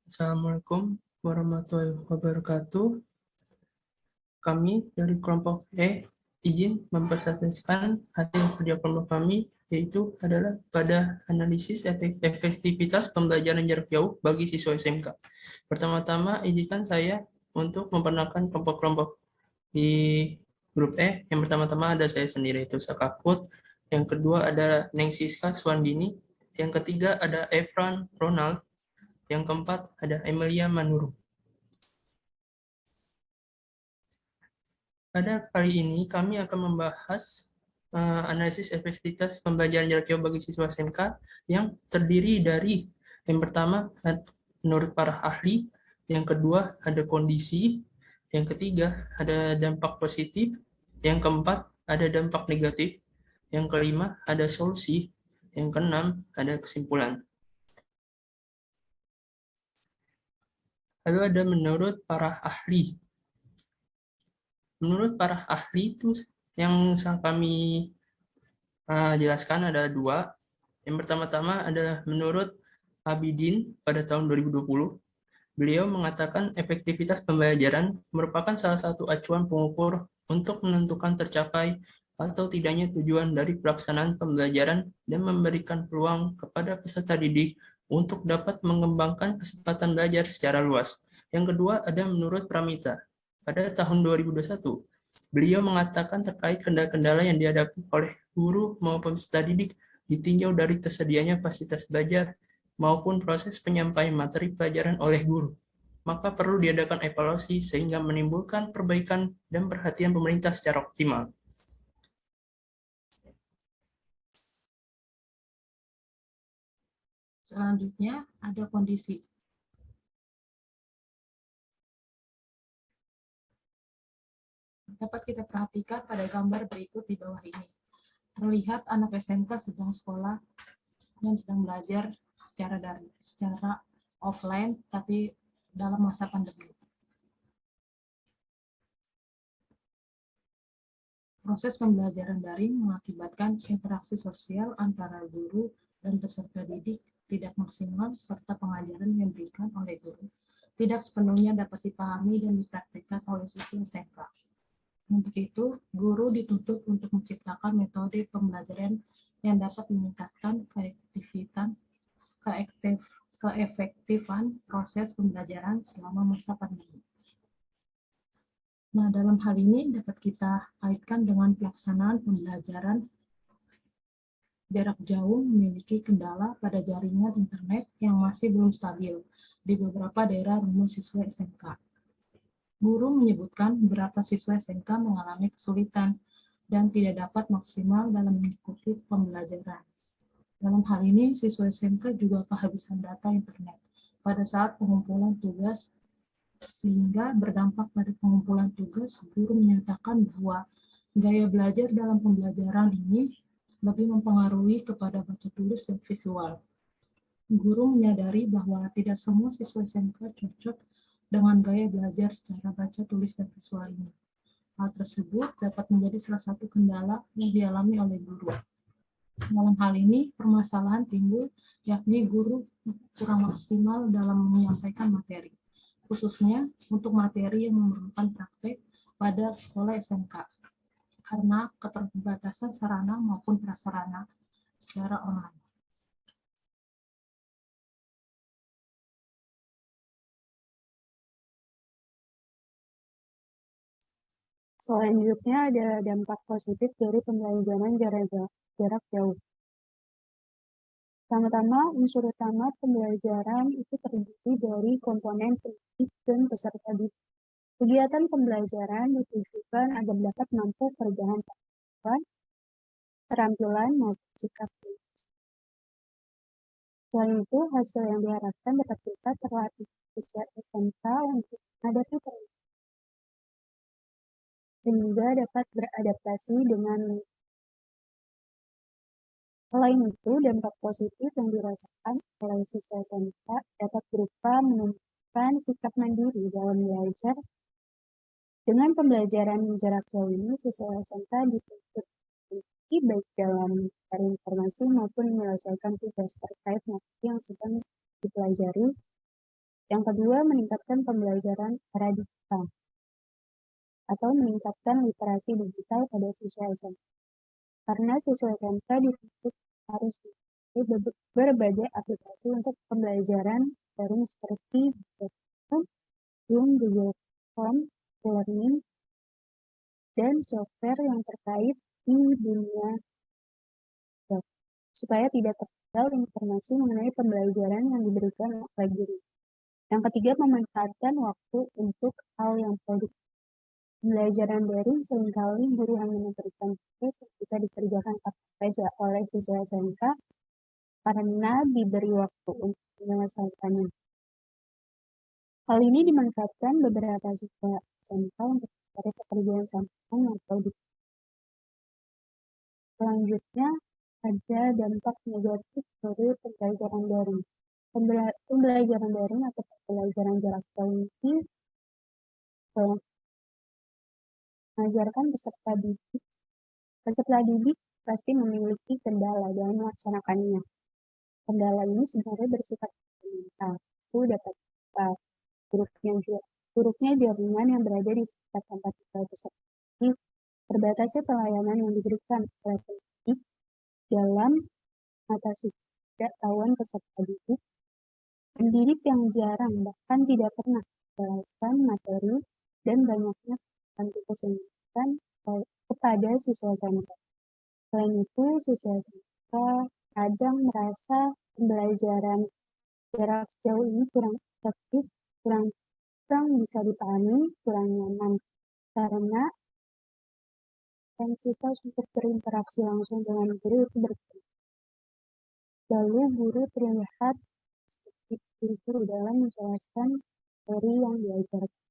Assalamualaikum warahmatullahi wabarakatuh. Kami dari kelompok E izin mempresentasikan hasil kerja kelompok kami, yaitu adalah pada analisis efektivitas pembelajaran jarak jauh bagi siswa SMK. Pertama-tama, izinkan saya untuk memperkenalkan kelompok-kelompok di grup E. Yang pertama-tama ada saya sendiri, itu Sakakut. Yang kedua ada Neng Siska Swandini. Yang ketiga ada Efran Ronald. Yang keempat ada Emilia Manuru. Pada kali ini kami akan membahas analisis efektivitas pembelajaran jarak jauh bagi siswa SMK yang terdiri dari yang pertama menurut para ahli, yang kedua ada kondisi, yang ketiga ada dampak positif, yang keempat ada dampak negatif, yang kelima ada solusi, yang keenam ada kesimpulan. Lalu ada menurut para ahli. Menurut para ahli itu yang kami jelaskan ada dua. Yang pertama-tama adalah menurut Abidin pada tahun 2020. Beliau mengatakan efektivitas pembelajaran merupakan salah satu acuan pengukur untuk menentukan tercapai atau tidaknya tujuan dari pelaksanaan pembelajaran dan memberikan peluang kepada peserta didik untuk dapat mengembangkan kesempatan belajar secara luas. Yang kedua ada menurut Pramita. Pada tahun 2021, beliau mengatakan terkait kendala-kendala yang dihadapi oleh guru maupun peserta didik ditinjau dari tersedianya fasilitas belajar maupun proses penyampaian materi pelajaran oleh guru. Maka perlu diadakan evaluasi sehingga menimbulkan perbaikan dan perhatian pemerintah secara optimal. Selanjutnya ada kondisi. Dapat kita perhatikan pada gambar berikut di bawah ini. Terlihat anak SMK sedang sekolah dan sedang belajar secara offline, tapi dalam masa pandemi. Proses pembelajaran daring mengakibatkan interaksi sosial antara guru dan peserta didik tidak maksimal, serta pengajaran yang diberikan oleh guru tidak sepenuhnya dapat dipahami dan dipraktikkan oleh siswa SMK. Untuk itu, guru dituntut untuk menciptakan metode pembelajaran yang dapat meningkatkan keefektifan proses pembelajaran selama masa pandemi. Nah, dalam hal ini dapat kita kaitkan dengan pelaksanaan pembelajaran jarak jauh memiliki kendala pada jaringan internet yang masih belum stabil di beberapa daerah rumah siswa SMK. Guru menyebutkan beberapa siswa SMK mengalami kesulitan dan tidak dapat maksimal dalam mengikuti pembelajaran. Dalam hal ini, siswa SMK juga kehabisan data internet pada saat pengumpulan tugas, sehingga berdampak pada pengumpulan tugas. Guru menyatakan bahwa gaya belajar dalam pembelajaran ini lebih mempengaruhi kepada baca tulis dan visual. Guru menyadari bahwa tidak semua siswa SMK cocok dengan gaya belajar secara baca tulis dan visual ini. Hal tersebut dapat menjadi salah satu kendala yang dialami oleh guru. Dalam hal ini, permasalahan timbul, yakni guru kurang maksimal dalam menyampaikan materi, khususnya untuk materi yang memerlukan praktek pada sekolah SMK, karena keterbatasan sarana maupun prasarana secara online. Selanjutnya adalah dampak positif dari pembelajaran jarak jauh. Pertama-tama, unsur utama pembelajaran itu terdiri dari komponen pendidik dan peserta didik. Kegiatan pembelajaran ditujukan agar dapat mampu perubahan pengetahuan, keterampilan, maupun sikap kritis. Selain itu, hasil yang diharapkan dapat kita terlatih siswa SMK untuk menghadapi perubahan, sehingga dapat beradaptasi dengan. Selain itu, dampak positif yang dirasakan oleh siswa SMK dapat berupa menumbuhkan sikap mandiri dalam belajar. Dengan pembelajaran jarak jauh ini, siswa SMK dituntut baik dalam mencari informasi maupun menyelesaikan tugas terkait materi yang sedang dipelajari. Yang kedua, meningkatkan pembelajaran radikal atau meningkatkan literasi digital pada siswa SMP. Karena siswa SMK dituntut harus mengikuti berbagai aplikasi untuk pembelajaran daring seperti Zoom, Google Form, Learning, dan software yang terkait di dunia web, supaya tidak tertinggal informasi mengenai pembelajaran yang diberikan oleh guru. Yang ketiga, memanfaatkan waktu untuk hal yang produktif. Pembelajaran daring seringkali guru hanya memberikan tugas yang bisa dikerjakan kapan saja oleh siswa SMK karena diberi waktu untuk menyelesaikannya. Hal ini dimanfaatkan beberapa siswa SMK untuk mencari pekerjaan sampingan yang produktif. Selanjutnya, ada dampak negatif dari pembelajaran daring. Pembelajaran daring atau pembelajaran jarak jauh ini mengajarkan peserta didik pasti memiliki kendala dalam melaksanakannya. Kendala ini sebenarnya bersifat fundamental. Itu dapat buruknya jaringan yang berada di sekitar tempat tinggal peserta didik, terbatasnya pelayanan yang diberikan oleh pendidik dalam mengatasi ketidaktahuan peserta didik, pendidik yang jarang bahkan tidak pernah menjelaskan materi, dan banyaknya bantu kesehatan kepada siswa SMK. Selain itu, siswa SMK kadang merasa pembelajaran jarak jauh ini kurang efektif, kurang bisa dipahami, kurang nyaman, karena intensitas untuk berinteraksi langsung dengan guru itu berkurang. Lalu guru terlihat sedikit buru-buru dalam menjelaskan materi yang diajarkan.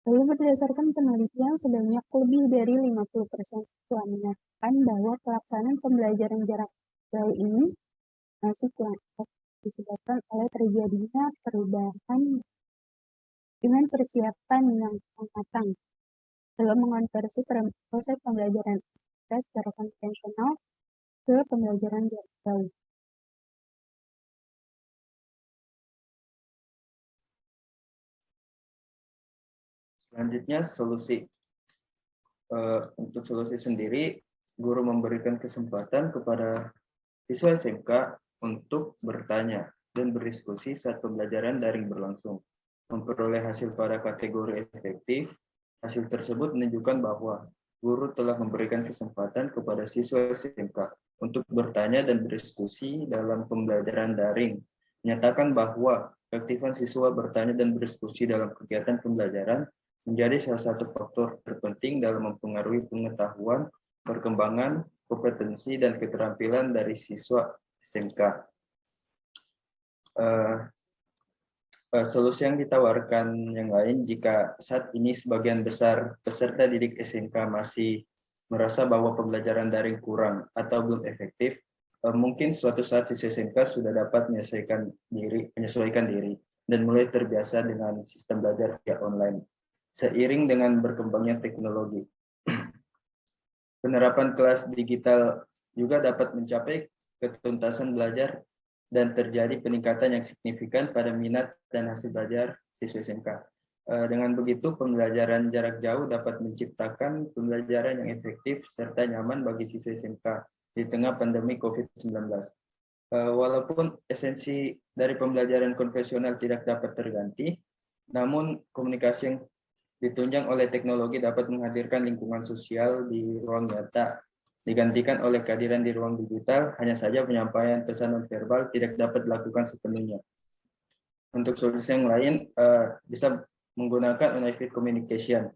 Lalu berdasarkan penelitian, sebanyak lebih dari 50% siswa menyatakan bahwa pelaksanaan pembelajaran jarak jauh ini masih kurang efektif disebabkan oleh terjadinya perubahan dengan persiapan yang matang dalam mengonversi proses pembelajaran secara konvensional ke pembelajaran jarak jauh. Selanjutnya, untuk solusi sendiri, guru memberikan kesempatan kepada siswa SMK untuk bertanya dan berdiskusi saat pembelajaran daring berlangsung. Memperoleh hasil pada kategori efektif, hasil tersebut menunjukkan bahwa guru telah memberikan kesempatan kepada siswa SMK untuk bertanya dan berdiskusi dalam pembelajaran daring. Menyatakan bahwa keaktifan siswa bertanya dan berdiskusi dalam kegiatan pembelajaran menjadi salah satu faktor terpenting dalam mempengaruhi pengetahuan, perkembangan, kompetensi, dan keterampilan dari siswa SMK. Solusi yang ditawarkan yang lain, jika saat ini sebagian besar peserta didik SMK masih merasa bahwa pembelajaran daring kurang atau belum efektif, mungkin suatu saat siswa SMK sudah dapat menyesuaikan diri dan mulai terbiasa dengan sistem belajar via online. Seiring dengan berkembangnya teknologi, penerapan kelas digital juga dapat mencapai ketuntasan belajar dan terjadi peningkatan yang signifikan pada minat dan hasil belajar siswa SMK. Dengan begitu, pembelajaran jarak jauh dapat menciptakan pembelajaran yang efektif serta nyaman bagi siswa SMK di tengah pandemi COVID-19. Walaupun esensi dari pembelajaran konvensional tidak dapat terganti, namun komunikasi yang ditunjang oleh teknologi dapat menghadirkan lingkungan sosial di ruang nyata, digantikan oleh kehadiran di ruang digital. Hanya saja penyampaian pesan nonverbal tidak dapat dilakukan sepenuhnya. Untuk solusi yang lain, bisa menggunakan unified communication.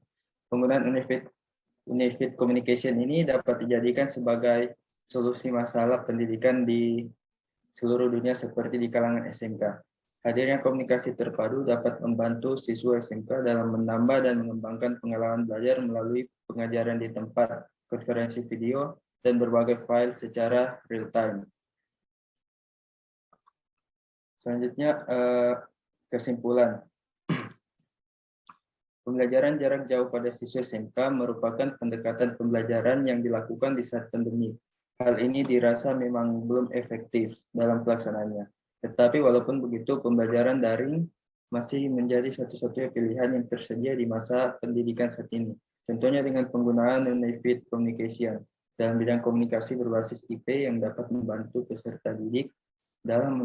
Penggunaan unified communication ini dapat dijadikan sebagai solusi masalah pendidikan di seluruh dunia seperti di kalangan SMK. Hadirnya komunikasi terpadu dapat membantu siswa SMK dalam menambah dan mengembangkan pengalaman belajar melalui pengajaran di tempat, konferensi video, dan berbagai file secara real time. Selanjutnya, kesimpulan. Pembelajaran jarak jauh pada siswa SMK merupakan pendekatan pembelajaran yang dilakukan di saat pandemi. Hal ini dirasa memang belum efektif dalam pelaksanaannya. Tetapi walaupun begitu, pembelajaran daring masih menjadi satu-satunya pilihan yang tersedia di masa pendidikan saat ini. Contohnya dengan penggunaan non-native communication dalam bidang komunikasi berbasis IP yang dapat membantu peserta didik dalam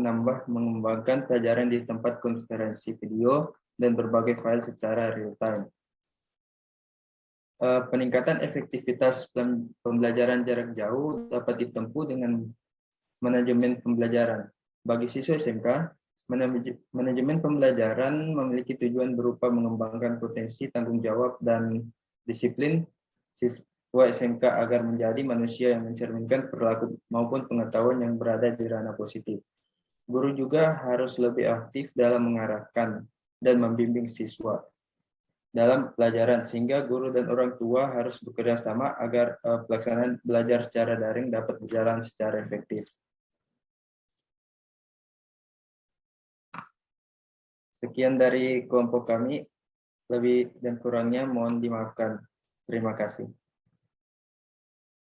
mengembangkan pelajaran di tempat konferensi video dan berbagai file secara real-time. Peningkatan efektivitas pembelajaran jarak jauh dapat ditempuh dengan manajemen pembelajaran. Bagi siswa SMK, manajemen pembelajaran memiliki tujuan berupa mengembangkan potensi, tanggung jawab, dan disiplin siswa SMK agar menjadi manusia yang mencerminkan perilaku maupun pengetahuan yang berada di ranah positif. Guru juga harus lebih aktif dalam mengarahkan dan membimbing siswa dalam pelajaran, sehingga guru dan orang tua harus bekerja sama agar pelaksanaan belajar secara daring dapat berjalan secara efektif. Sekian dari kelompok kami, lebih dan kurangnya mohon dimaafkan. Terima kasih.